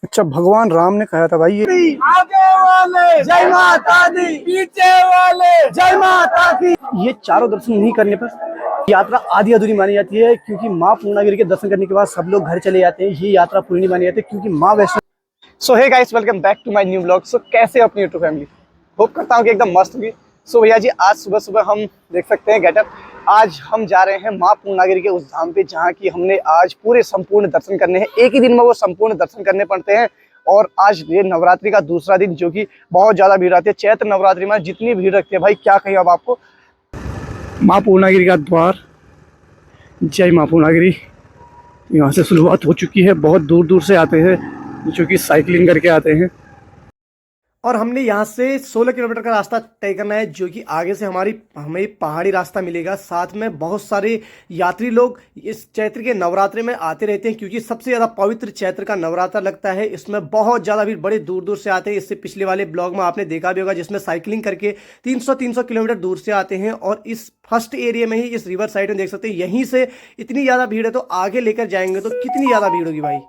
अच्छा, भगवान राम ने कहा था भाई ये आगे वाले जय माता दी, पीछे वाले जय माता दी। ये चारों दर्शन नहीं करने पर यात्रा आधी अधूरी मानी जाती है, क्योंकि माँ पूर्णागिरि के दर्शन करने के बाद सब लोग घर चले जाते हैं। ये यात्रा पूरी नहीं मानी जाती क्योंकि माँ Vaishno. So hey guys, welcome back to my new blog. So कैसे हो अपनी यूट्यूब फैमिली? होप करता हूँ कि एकदम मस्त होगी। सो भैया जी, आज सुबह सुबह हम देख सकते हैं गेटअप। आज हम जा रहे हैं माँ पूर्णागिरि के उस धाम पे जहाँ की हमने आज पूरे संपूर्ण दर्शन करने हैं। एक ही दिन में वो संपूर्ण दर्शन करने पड़ते हैं। और आज ये नवरात्रि का दूसरा दिन, जो कि बहुत ज़्यादा भीड़ आती है। चैत्र नवरात्रि में जितनी भीड़ रखती है भाई, क्या कहें अब आपको। माँ पूर्णागिरि का द्वार, जय माँ पूर्णागिरि। यहाँ से शुरुआत हो चुकी है। बहुत दूर दूर से आते हैं जो कि साइकिलिंग करके आते हैं। और हमने यहाँ से 16 किलोमीटर का रास्ता तय करना है, जो कि आगे से हमें पहाड़ी रास्ता मिलेगा। साथ में बहुत सारे यात्री लोग इस चैत्र के नवरात्रि में आते रहते हैं, क्योंकि सबसे ज़्यादा पवित्र चैत्र का नवरात्र लगता है। इसमें बहुत ज़्यादा भीड़ बड़े दूर दूर से आते हैं। इससे पिछले वाले ब्लॉग में आपने देखा भी होगा, जिसमें साइकिलिंग करके 300 किलोमीटर दूर से आते हैं। और इस फर्स्ट एरिया में ही, इस रिवर साइड में देख सकते हैं, यहीं से इतनी ज़्यादा भीड़ है, तो आगे लेकर जाएंगे तो कितनी ज़्यादा भीड़ होगी भाई।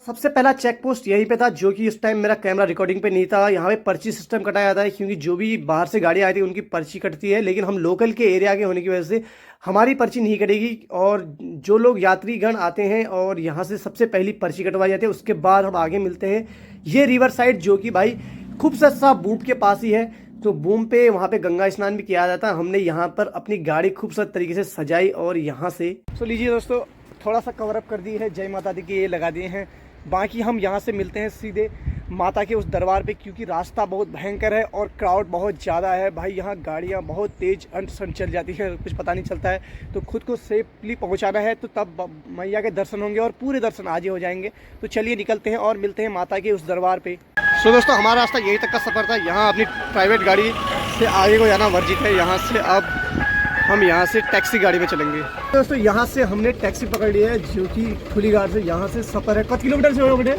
सबसे पहला चेक पोस्ट यहीं पे था, जो कि इस टाइम मेरा कैमरा रिकॉर्डिंग पे नहीं था। यहाँ पे पर्ची सिस्टम कटाया जाता है, क्योंकि जो भी बाहर से गाड़ी आई थी उनकी पर्ची कटती है, लेकिन हम लोकल के एरिया के होने की वजह से हमारी पर्ची नहीं कटेगी। और जो लोग यात्रीगण आते हैं और यहाँ से सबसे पहली पर्ची कटवाई जाती है, उसके बाद हम आगे मिलते हैं ये रिवर साइड, जो कि भाई खूबसूरत सा बूम के पास ही है। तो बूम पे वहाँ पे गंगा स्नान भी किया जाता है। हमने यहाँ पर अपनी गाड़ी खूबसूरत तरीके से सजाई और यहाँ से तो लीजिए दोस्तों, थोड़ा सा कवर अप कर दी है, जय माता दी के ये लगा दिए हैं। बाकी हम यहाँ से मिलते हैं सीधे माता के उस दरबार पे, क्योंकि रास्ता बहुत भयंकर है और क्राउड बहुत ज़्यादा है भाई। यहाँ गाड़ियाँ बहुत तेज़ अंट चल जाती है, कुछ पता नहीं चलता है। तो खुद को सेफली पहुँचाना है, तो तब मैया के दर्शन होंगे और पूरे दर्शन आज ही हो जाएंगे। तो चलिए निकलते हैं और मिलते हैं माता के उस दरबार पर। सो दोस्तों, हमारा रास्ता यहीं तक का सफ़र था। यहाँ अपनी प्राइवेट गाड़ी से आगे को जाना वर्जित है। यहाँ से अब हम यहाँ से टैक्सी गाड़ी में चलेंगे। दोस्तों, यहाँ से हमने टैक्सी पकड़ ली है, जो कि खुली घाट से यहाँ से सफ़र है। कितने किलोमीटर से होगा बेटे?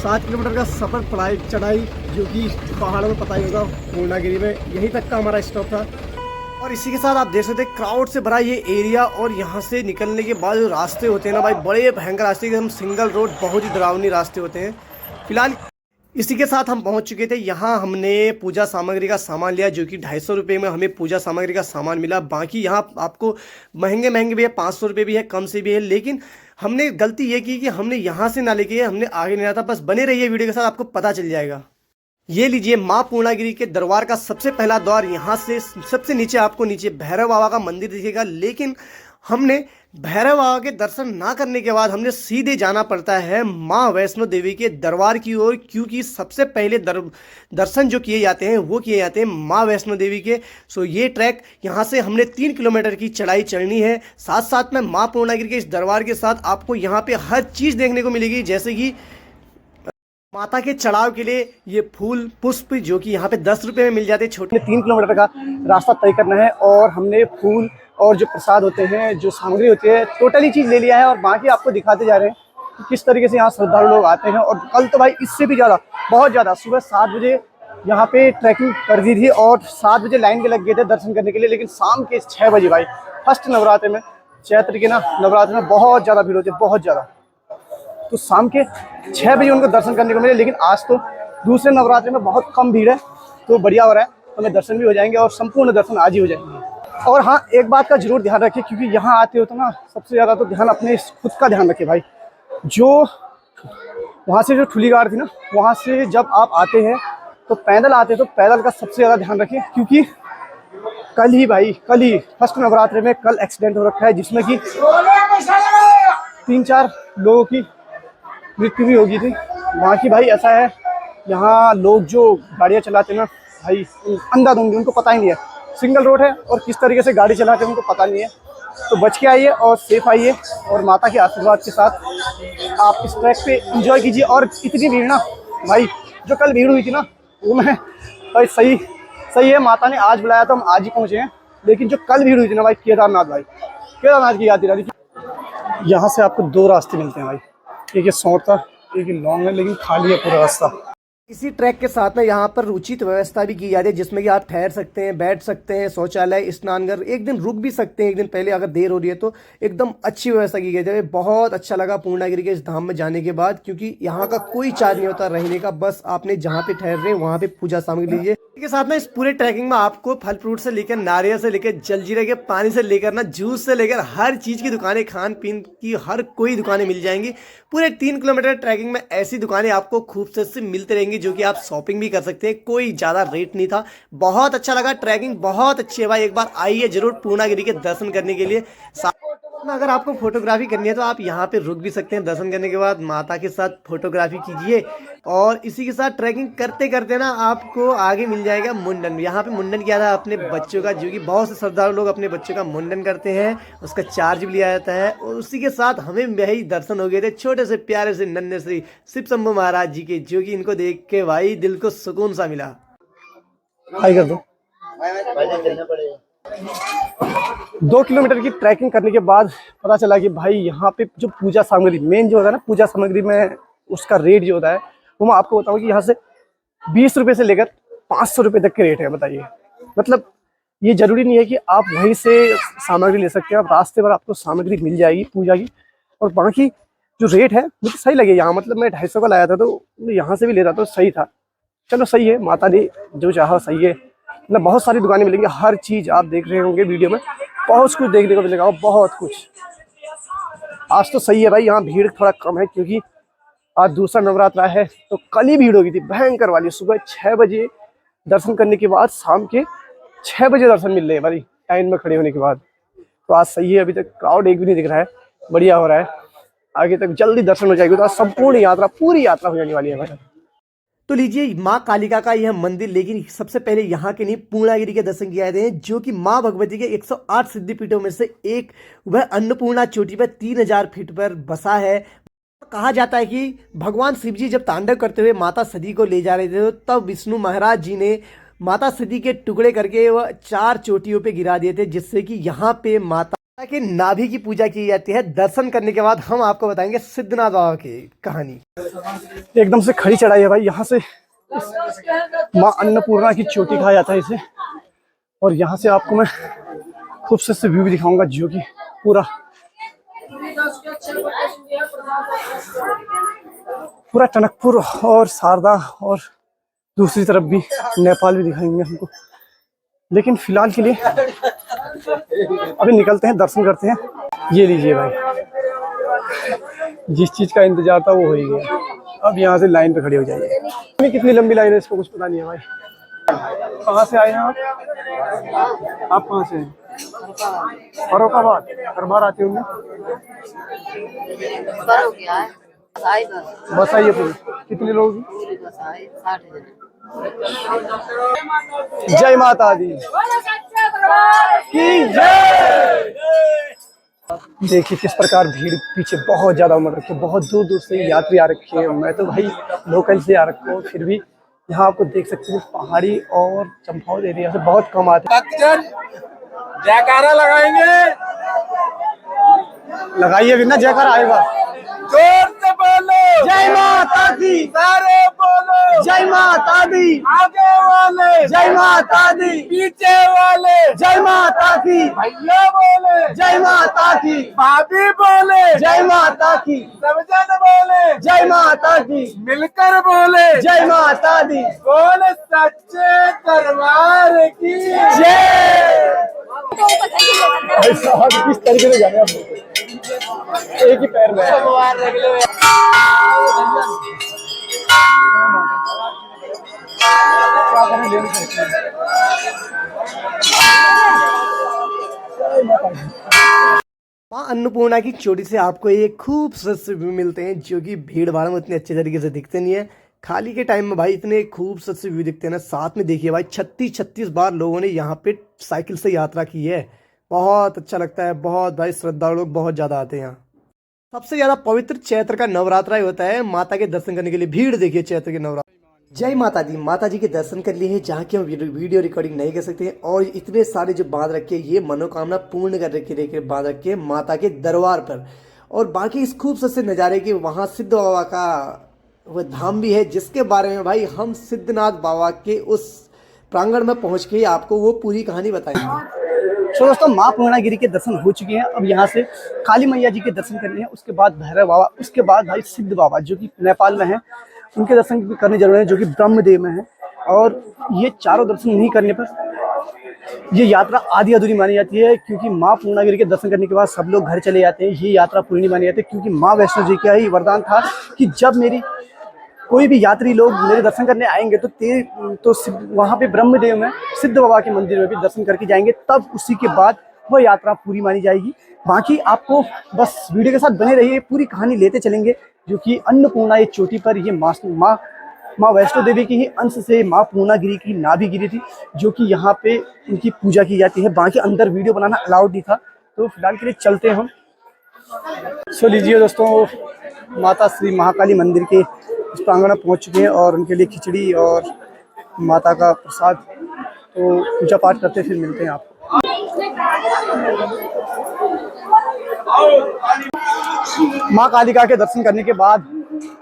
7 किलोमीटर का सफ़र, पढ़ाई चढ़ाई, जो कि पहाड़ों में पता ही होगा, पूर्णागिरि में यहीं तक का हमारा स्टॉप था। और इसी के साथ आप देख सकते हैं क्राउड से भरा ये एरिया। और यहाँ से निकलने के बाद जो रास्ते होते हैं ना भाई, बड़े भयंकर रास्ते, एकदम सिंगल रोड, बहुत ही डरावनी रास्ते होते हैं। फिलहाल इसी के साथ हम पहुंच चुके थे। यहाँ हमने पूजा सामग्री का सामान लिया, जो कि 250 रुपये में हमें पूजा सामग्री का सामान मिला। बाकी यहाँ आपको महंगे महंगे भी है, 500 रुपये भी है, कम से भी है। लेकिन हमने गलती ये की कि हमने यहाँ से ना लेके हमने आगे नहीं आता। बस बने रहिए वीडियो के साथ, आपको पता चल जाएगा। ये लीजिए माँ पूर्णागिरि के दरबार का सबसे पहला द्वार। यहाँ से सबसे नीचे आपको नीचे भैरव बाबा का मंदिर दिखेगा। लेकिन हमने भैरव बाबा के दर्शन ना करने के बाद हमने सीधे जाना पड़ता है माँ वैष्णो देवी के दरबार की ओर, क्योंकि सबसे पहले दर्शन जो किए जाते हैं वो किए जाते हैं माँ वैष्णो देवी के। सो ये ट्रैक यहाँ से हमने 3 किलोमीटर की चढ़ाई चढ़नी है। साथ साथ में माँ पूर्णागिरि के इस दरबार के साथ आपको यहाँ पे हर चीज़ देखने को मिलेगी, जैसे कि माता के चढ़ाव के लिए ये फूल पुष्प, जो कि यहाँ पे 10 रुपये में मिल जाते हैं। छोटे 3 किलोमीटर का रास्ता तय करना है, और हमने फूल और जो प्रसाद होते हैं, जो सामग्री होती है, टोटली चीज़ ले लिया है। और बाकी आपको दिखाते जा रहे हैं कि किस तरीके से यहाँ श्रद्धालु लोग आते हैं। और कल तो भाई इससे भी ज़्यादा, बहुत ज़्यादा, सुबह 7 बजे यहाँ पे ट्रैकिंग कर दी थी और 7 बजे लाइन के लग गए थे दर्शन करने के लिए। लेकिन शाम के 6 बजे भाई, फर्स्ट नवरात्र में, चैत्र के ना नवरात्र में बहुत ज़्यादा भीड़ होती है, बहुत ज़्यादा। तो शाम के 6 बजे उनको दर्शन करने को मिले। लेकिन आज तो दूसरे नवरात्रि में बहुत कम भीड़ है, तो बढ़िया हो रहा है। हमें दर्शन भी हो जाएंगे और संपूर्ण दर्शन आज ही हो जाएंगे। और हाँ, एक बात का जरूर ध्यान रखिए, क्योंकि यहाँ आते हो तो ना सबसे ज़्यादा तो ध्यान अपने खुद का ध्यान रखिए भाई। जो वहाँ से जो ठुली घाट थी ना, वहाँ से जब आप आते हैं तो पैदल आते हैं, तो पैदल का सबसे ज़्यादा ध्यान रखिए। क्योंकि कल ही फर्स्ट नवरात्रि में कल एक्सीडेंट हो रखा है, जिसमें कि 3-4 लोगों की मृत्यु भी होगी थी। वहाँ की भाई ऐसा है, यहाँ लोग जो गाड़ियाँ चलाते हैं ना भाई, अंधाधुंधी, उनको पता ही नहीं है सिंगल रोड है और किस तरीके से गाड़ी चलाते हैं उनको पता नहीं है। तो बच के आइए और सेफ आइए, और माता के आशीर्वाद के साथ आप इस ट्रैक पे एंजॉय कीजिए। और इतनी भीड़ ना भाई, जो कल भीड़ हुई थी ना, वो मैं भाई सही है, माता ने आज बुलाया तो हम आज ही पहुँचे हैं। लेकिन जो कल भीड़ हुई थी ना भाई, केदारनाथ की याद दिला दी। यहाँ से आपको 2 रास्ते मिलते हैं भाई, एक ये शॉर्ट था, एक ये लॉन्ग है, लेकिन खाली है पूरा रास्ता। इसी ट्रैक के साथ में यहाँ पर उचित व्यवस्था भी की जाती है, जिसमें कि आप ठहर सकते हैं, बैठ सकते हैं, शौचालय, स्नानघर, एक दिन रुक भी सकते हैं, एक दिन पहले अगर देर हो रही है तो एकदम अच्छी व्यवस्था की गई है। बहुत अच्छा लगा पूर्णागिरि के इस धाम में जाने के बाद, क्योंकि यहाँ का कोई चार्ज नहीं होता रहने का, बस आपने जहाँ पे ठहर रहे हैं वहाँ पे पूजा सामग्री लीजिए। के साथ में इस पूरे ट्रैकिंग में आपको फल फ्रूट से लेकर, नारियल से लेकर, जलजीरे के पानी से लेकर ना जूस से लेकर हर चीज़ की दुकानें, खान पीन की हर कोई दुकानें मिल जाएंगी। पूरे 3 किलोमीटर ट्रैकिंग में ऐसी दुकानें आपको खूबसूरत से मिलती रहेंगी, जो कि आप शॉपिंग भी कर सकते हैं। कोई ज़्यादा रेट नहीं था, बहुत अच्छा लगा। ट्रैकिंग बहुत अच्छी है भाई, एक बार आइए जरूर पूर्णागिरि के दर्शन करने के लिए। अगर आपको फोटोग्राफी करनी है तो आप यहाँ पे रुक भी सकते हैं, दर्शन करने के बाद माता के साथ फोटोग्राफी कीजिए। और इसी के साथ ट्रैकिंग करते करते ना आपको आगे मिल जाएगा मुंडन। यहाँ पे मुंडन किया था अपने बच्चों का, जो कि बहुत से श्रद्धालु लोग अपने बच्चों का मुंडन करते हैं, उसका चार्ज भी लिया जाता है। और उसी के साथ हमें वही दर्शन हो गए थे छोटे से प्यारे से नन्हे श्री शिव शंभू महाराज जी के, जो कि इनको देख के भाई दिल को सुकून सा मिला। हाय कर दो। 2 किलोमीटर की ट्रैकिंग करने के बाद पता चला कि भाई यहाँ पे जो पूजा सामग्री मेन जो होता है ना, पूजा सामग्री में उसका रेट जो होता है वो मैं आपको बताऊँ कि यहाँ से 20 रुपये से लेकर 500 रुपये तक के रेट है। बताइए, मतलब ये जरूरी नहीं है कि आप वहीं से सामग्री ले सकते हैं, आप रास्ते पर आपको सामग्री मिल जाएगी पूजा की। और बाकी जो रेट है मुझे सही लगे यहाँ, मतलब मैं 250 का लाया था तो यहाँ से भी लेता तो सही था। चलो सही है, माता ने जो चाहा सही है। मतलब बहुत सारी दुकानें मिलेंगी, हर चीज़ आप देख रहे होंगे वीडियो में, बहुत कुछ देखने को मिलेगा, बहुत कुछ। आज तो सही है भाई, यहाँ भीड़ थोड़ा कम है क्योंकि आज दूसरा नवरात्रा है। तो कल ही भीड़ होगी थी भयंकर वाली, सुबह 6 बजे दर्शन करने के बाद शाम के 6 बजे दर्शन मिल रहे हैं भाई, लाइन में खड़े होने के बाद। तो आज सही है, अभी तक क्राउड एक भी नहीं दिख रहा है, बढ़िया हो रहा है। आगे तक जल्दी दर्शन हो जाएगी तो आज संपूर्ण यात्रा, पूरी यात्रा हो जाने वाली है भाई। तो लीजिए माँ कालिका का यह मंदिर, लेकिन सबसे पहले यहाँ के नहीं पूर्णागिरि के दर्शन किए जाते हैं, जो कि माँ भगवती के 108 सिद्धिपीठों में से एक वह अन्नपूर्णा चोटी पर 3000 फीट पर बसा है। कहा जाता है कि भगवान शिव जी जब तांडव करते हुए माता सती को ले जा रहे थे, तब विष्णु महाराज जी ने माता सती के टुकड़े करके वह 4 चोटियों पे गिरा दिए थे, जिससे कि यहाँ पे माता के नाभि की पूजा की जाती है। दर्शन करने के बाद हम आपको बताएंगे सिद्धनाथ बाबा की कहानी। एकदम से खड़ी चढ़ाई है भाई, यहाँ से माँ अन्नपूर्णा की चोटी कहा जाता है इसे। और यहाँ से आपको मैं खूबसूरत से व्यू भी दिखाऊंगा, जो कि पूरा टनकपुर और शारदा और दूसरी तरफ भी नेपाल भी दिखाएंगे हमको। लेकिन फिलहाल के लिए अभी निकलते हैं, दर्शन करते हैं। ये लीजिए भाई, जिस चीज का इंतजार था वो हो ही गया। अब यहाँ से लाइन पे खड़े हो जाइए। कितनी लंबी लाइन है इसको कुछ पता नहीं है भाई। कहाँ से आए हैं आप कहाँ से हैं? फर्रुखाबाद। हर बार आते होंगे? बस आई है पूरी। कितने लोग? जय माता दी की जय। देखिए किस प्रकार भीड़ पीछे बहुत ज्यादा उमड़ रखी है, बहुत दूर दूर से यात्री आ रखे हैं। मैं तो भाई लोकल से आ रखा हूँ, फिर भी यहाँ आपको देख सकते हैं पहाड़ी और चंपावत एरिया से बहुत कम आते हैं। जयकारा लगाएंगे, लगाइए बिना जयकारा आएगा। जोर से बोलो जय माता दी, सारे बोलो जय माता दी, आगे वाले जय माता दी, पीछे वाले जय माता की, भैया बोले जय माता की, भाभी बोले जय माता की, सब जन बोले जय माता की, मिलकर बोले जय माता दी, बोले सच्चे दरबार की जय। साहब किस तरीके से जाने आप एक ही पैर में माँ अन्नपूर्णा की चोटी से आपको एक खूबसूरत से व्यू मिलते हैं, जो कि भीड़ भाड़ में उतने अच्छे तरीके से दिखते नहीं है। खाली के टाइम में भाई इतने खूबसूरत से व्यू दिखते हैं ना। साथ में देखिए भाई 36 बार लोगों ने यहाँ पे साइकिल से यात्रा की है। बहुत अच्छा लगता है, बहुत भाई श्रद्धालु लोग बहुत ज़्यादा आते हैं यहाँ। सबसे ज़्यादा पवित्र चैत्र का नवरात्रा ही होता है माता के दर्शन करने के लिए। भीड़ देखिए चैत्र के नवरात्र। जय माता दी, माता जी के दर्शन कर लिए हैं, जहाँ की हम वीडियो रिकॉर्डिंग नहीं कर सकते हैं। और इतने सारे जो बांध रखे ये मनोकामना पूर्ण कर रखे बांध रखे माता के दरबार पर। और बाकी इस खूबसूरत से नज़ारे के वहाँ सिद्ध बाबा का वह धाम भी है, जिसके बारे में भाई हम सिद्धनाथ बाबा के उस प्रांगण में पहुंच के आपको वो पूरी कहानी बताएंगे। तो दोस्तों माँ पूर्णागिरी के दर्शन हो चुके हैं। अब यहाँ से काली मैया जी के दर्शन करने हैं, उसके बाद भैरव बाबा, उसके बाद भाई सिद्ध बाबा जो कि नेपाल में हैं, उनके दर्शन भी करने जरूरी है, जो कि ब्रह्मदेव में है। और ये चारों दर्शन नहीं करने पर ये यात्रा आधी अधूरी मानी जाती है, क्योंकि माँ पूर्णागिरी के दर्शन करने के बाद सब लोग घर चले जाते हैं। ये यात्रा पूरी नहीं मानी जाती, क्योंकि माँ वैष्णो जी का ही वरदान था कि जब मेरी कोई भी यात्री लोग मेरे दर्शन करने आएंगे तो वहाँ पे ब्रह्मदेव में सिद्ध बाबा के मंदिर में भी दर्शन करके जाएंगे, तब उसी के बाद वह यात्रा पूरी मानी जाएगी। बाकी आपको बस वीडियो के साथ बने रहिए, पूरी कहानी लेते चलेंगे। जो कि अन्नपूर्णा ये चोटी पर ये माँ वैष्णो देवी की ही अंश से माँ पूर्णागिरी की नाभि गिरी थी, जो कि यहाँ पे उनकी पूजा की जाती है। बाकी अंदर वीडियो बनाना अलाउड नहीं था, तो फिलहाल के लिए चलते हैं हम। सो लीजिए दोस्तों, माता श्री महाकाली मंदिर के इस प्रांगण में पहुँच चुके हैं और उनके लिए खिचड़ी और माता का प्रसाद, तो पूजा पाठ करते फिर मिलते हैं आपको। माँ कालिका के दर्शन करने के बाद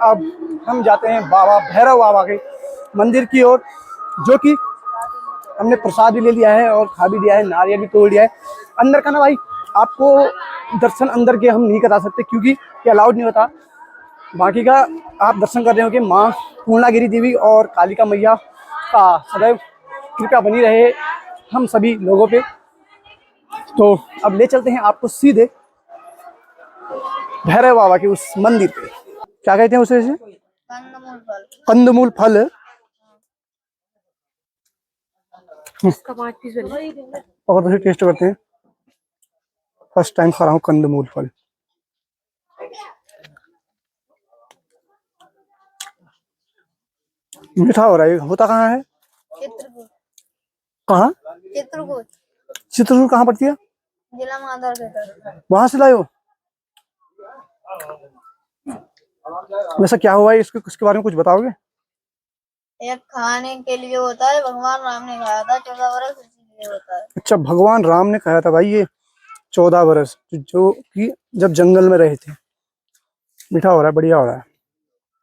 अब हम जाते हैं बाबा भैरव बाबा के मंदिर की ओर, जो कि हमने प्रसाद भी ले लिया है और खा भी लिया है, नारियल भी तोड़ लिया है। अंदर का ना भाई आपको दर्शन अंदर के हम नहीं करा सकते, क्योंकि ये अलाउड नहीं होता। बाकी का आप दर्शन कर रहे हो कि माँ पूर्णागिरी देवी और कालिका मैया का सदैव कृपा बनी रहे हम सभी लोगों पे। तो अब ले चलते हैं आपको सीधे भैरव बाबा के उस मंदिर पे। क्या कहते हैं उसे? कंदमूल फल। और टेस्ट करते हैं, फर्स्ट टाइम खा रहा हूँ कंदमूल फल। मीठा हो रहा है। होता कहाँ है? कहाँ? चित्रकूट कहाँ पड़ती है? जिला माधर के तरफ। वहां से लाए हो? वैसा क्या हुआ है इसके बारे में कुछ बताओगे? एक खाने के लिए होता है, भगवान राम ने खाया था, 14 वर्ष इसलिए होता है। अच्छा, भगवान राम ने खाया था भाई ये 14 वर्ष, जो कि जब जंगल में रहे थे। मीठा हो रहा है, बढ़िया हो रहा है।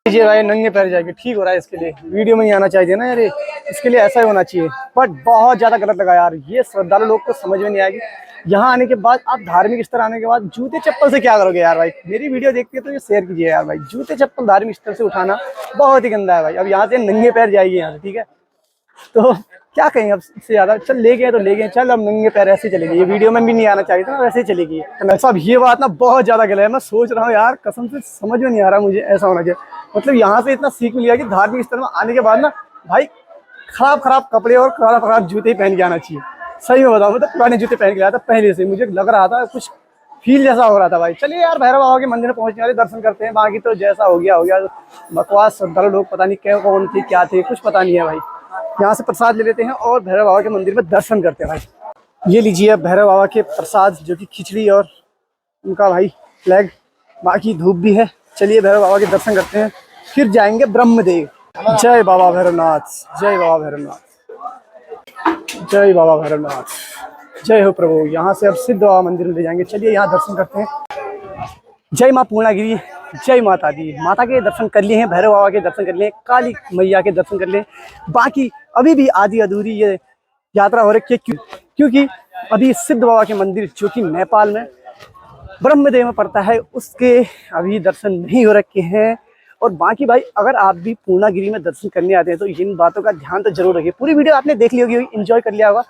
लीजिए भाई, नंगे पैर जाके ठीक हो रहा है। इसके लिए वीडियो में ही आना चाहिए ना यार, इसके लिए ऐसा ही होना चाहिए। बट बहुत ज्यादा गलत लगा यार, ये श्रद्धालु लोग को समझ में नहीं आएगी। यहाँ आने के बाद आप धार्मिक स्थल आने के बाद जूते चप्पल से क्या करोगे यार भाई? मेरी वीडियो देखते तो ये शेयर कीजिए यार भाई। जूते चप्पल धार्मिक स्थल से उठाना बहुत ही गंदा है भाई। अब यहाँ से नंगे पैर जाइए यहाँ से, ठीक है? तो क्या कहेंगे अब इससे ज्यादा? चल ले गए तो ले गए, चल अब नंगे पैर ऐसे चलेगी। ये वीडियो में भी नहीं आना चाहिए था, वैसे ही चलेगी। सब ये बात ना बहुत ज्यादा गलत है। मैं सोच रहा हूँ यार, कसम से समझ में नहीं आ रहा मुझे ऐसा होना चाहिए। मतलब यहाँ से इतना सीख मिल गया कि धार्मिक स्थल में आने के बाद ना भाई खराब कपड़े और खराब जूते ही पहन के आना चाहिए। सही में बताऊँ, मतलब पुराने जूते पहन के आया था पहले से। मुझे लग रहा था कुछ फील जैसा हो रहा था भाई। चलिए यार, भैरव बाबा के मंदिर में पहुंचने वाले, दर्शन करते हैं। बाकी तो जैसा हो गया। बकवास श्रद्धालु लोग पता नहीं क्या कौन थे क्या थे, कुछ पता नहीं है भाई। यहाँ से प्रसाद ले लेते हैं और भैरव बाबा के मंदिर में दर्शन करते हैं भाई। ये लीजिए भैरव बाबा के प्रसाद, जो कि खिचड़ी और उनका भाई फ्लैग, बाकी धूप भी है। चलिए भैरव बाबा के दर्शन करते हैं, फिर जाएंगे ब्रह्मदेव। जय बाबा भैरवनाथ, जय बाबा भैरवनाथ, जय बाबा भैरवनाथ, जय हो प्रभु। यहाँ से अब सिद्ध बाबा मंदिर में ले जाएंगे। चलिए यहाँ दर्शन करते हैं। जय माँ पूर्णागिरी, जय माता दी। माता के दर्शन कर लिए हैं, भैरव बाबा के दर्शन कर लिए, काली मैया के दर्शन कर लिए। बाकी अभी भी आधी अधूरी ये यात्रा हो रही है, क्योंकि अभी सिद्ध बाबा के मंदिर, जो कि नेपाल में ब्रह्मदेव में पड़ता है, उसके अभी दर्शन नहीं हो रखे हैं। और बाकी भाई, अगर आप भी पूर्णागिरी में दर्शन करने आते हैं तो इन बातों का ध्यान तो जरूर रखिए। पूरी वीडियो आपने देख ली होगी, एंजॉय कर लिया होगा,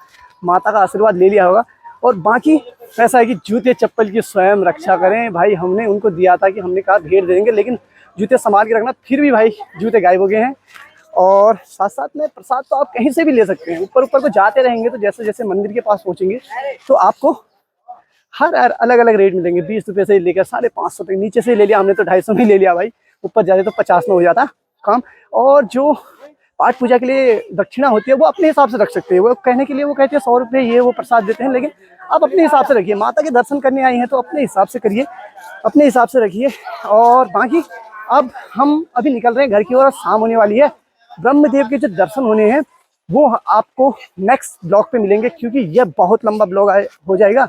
माता का आशीर्वाद ले लिया होगा। और बाकी ऐसा है कि जूते चप्पल की स्वयं रक्षा करें भाई। हमने उनको दिया था कि हमने कहा भेड़ दे देंगे, लेकिन जूते संभाल के रखना। फिर भी भाई जूते गायब हो गए हैं। और साथ साथ में प्रसाद तो आप कहीं से भी ले सकते हैं। ऊपर को जाते रहेंगे तो जैसे जैसे मंदिर के पास पहुँचेंगे तो आपको हर अलग अलग रेट मिलेंगे। 20 रुपये से लेकर 550 तक। नीचे से ले लिया हमने तो 250 में ले लिया भाई। ऊपर जाते तो 50 में हो जाता काम। और जो पाठ पूजा के लिए दक्षिणा होती है वो अपने हिसाब से रख सकते हैं। वो कहने के लिए वो कहते हैं 100 रुपये ये वो प्रसाद देते हैं, लेकिन आप अपने हिसाब से रखिए। माता के दर्शन करने आई हैं तो अपने हिसाब से करिए, अपने हिसाब से रखिए। और बाकी अब हम अभी निकल रहे हैं घर की ओर, शाम होने वाली है। ब्रह्मदेव के जो दर्शन होने हैं वो आपको नेक्स्ट ब्लॉग पे मिलेंगे, क्योंकि यह बहुत लंबा ब्लॉग हो जाएगा।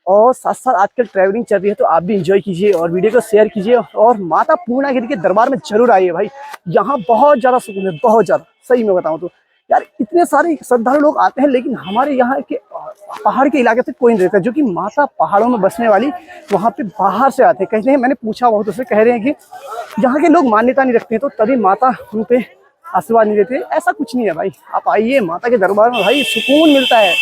और साथ साथ आजकल ट्रैवलिंग चल रही है तो आप भी इंजॉय कीजिए और वीडियो को शेयर कीजिए और माता पूर्णागिरि के दरबार में जरूर आइए भाई। यहाँ बहुत ज़्यादा सुकून है, बहुत ज़्यादा, सही में बताऊँ तो यार। इतने सारे श्रद्धालु लोग आते हैं लेकिन हमारे यहाँ के पहाड़ के इलाके से कोई नहीं रहता, जो कि माता पहाड़ों में बसने वाली वहाँ पे बाहर से आते हैं। कहते हैं, मैंने पूछा बहुत उससे, कह रहे हैं कि यहाँ के लोग मान्यता नहीं रखते हैं तो तभी माता उन पे आशीर्वाद नहीं देते। ऐसा कुछ नहीं है भाई, आप आइए माता के दरबार में, भाई सुकून मिलता है।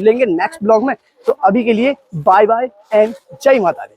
लेंगे नेक्स्ट ब्लॉग में, तो अभी के लिए बाय बाय एंड जय माता दी।